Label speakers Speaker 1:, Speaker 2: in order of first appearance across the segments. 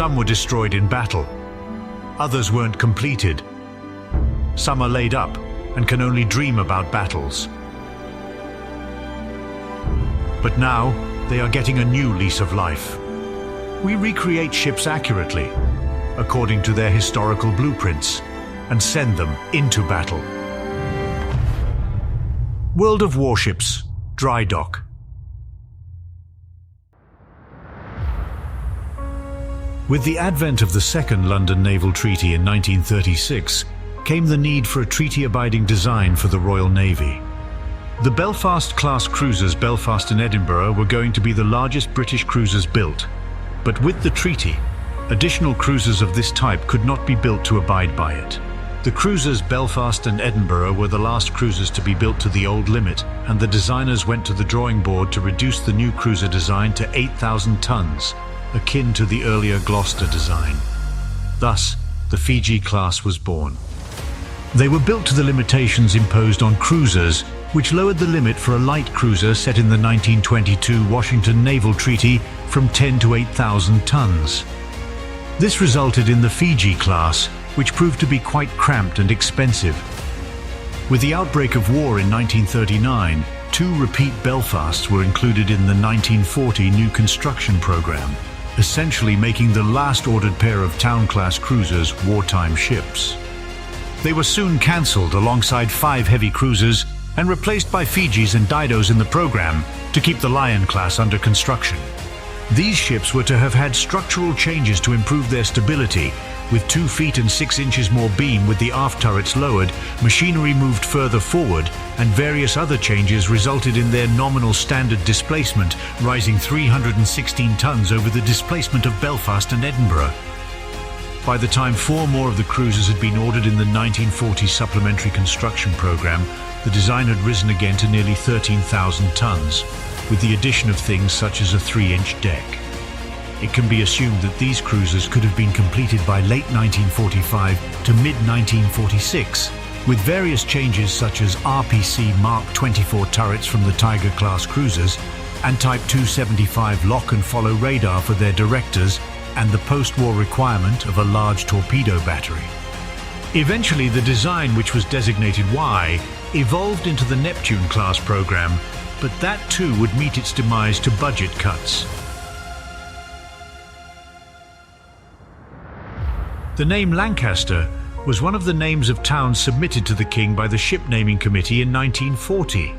Speaker 1: Some were destroyed in battle. Others weren't completed. Some are laid up and can only dream about battles. But now, they are getting a new lease of life. We recreate ships accurately, according to their historical blueprints, and send them into battle. World of Warships, Drydock. With the advent of the Second London Naval Treaty in 1936, came the need for a treaty-abiding design for the Royal Navy. The Belfast-class cruisers Belfast and Edinburgh were going to be the largest British cruisers built, but with the treaty, additional cruisers of this type could not be built to abide by it. The cruisers Belfast and Edinburgh were the last cruisers to be built to the old limit, and the designers went to the drawing board to reduce the new cruiser design to 8,000 tons, akin to the earlier Gloucester design. Thus, the Fiji class was born. They were built to the limitations imposed on cruisers, which lowered the limit for a light cruiser set in the 1922 Washington Naval Treaty from 10 to 8,000 tons. This resulted in the Fiji class, which proved to be quite cramped and expensive. With the outbreak of war in 1939, 2 repeat Belfasts were included in the 1940 new construction program, essentially making the last ordered pair of town-class cruisers wartime ships. They were soon cancelled alongside 5 heavy cruisers and replaced by Fijis and Didos in the program to keep the Lion class under construction. These ships were to have had structural changes to improve their stability, with 2 feet and 6 inches more beam with the aft turrets lowered, machinery moved further forward, and various other changes resulted in their nominal standard displacement rising 316 tons over the displacement of Belfast and Edinburgh. By the time 4 more of the cruisers had been ordered in the 1940 supplementary construction program, the design had risen again to nearly 13,000 tons, with the addition of things such as a 3-inch deck. It can be assumed that these cruisers could have been completed by late 1945 to mid-1946, with various changes such as RPC Mark 24 turrets from the Tiger-class cruisers and Type 275 lock-and-follow radar for their directors, and the post-war requirement of a large torpedo battery. Eventually, the design, which was designated Y, evolved into the Neptune class program, but that too would meet its demise to budget cuts. The name Lancaster was one of the names of towns submitted to the king by the Ship Naming Committee in 1940.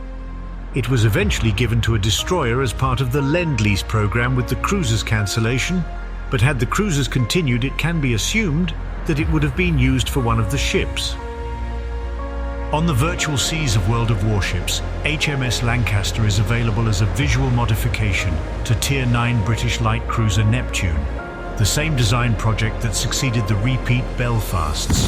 Speaker 1: It was eventually given to a destroyer as part of the Lend-Lease program with the cruisers cancellation, but had the cruisers continued, it can be assumed that it would have been used for one of the ships. On the virtual seas of World of Warships, HMS Lancaster is available as a visual modification to Tier 9 British light cruiser Neptune, the same design project that succeeded the repeat Belfasts.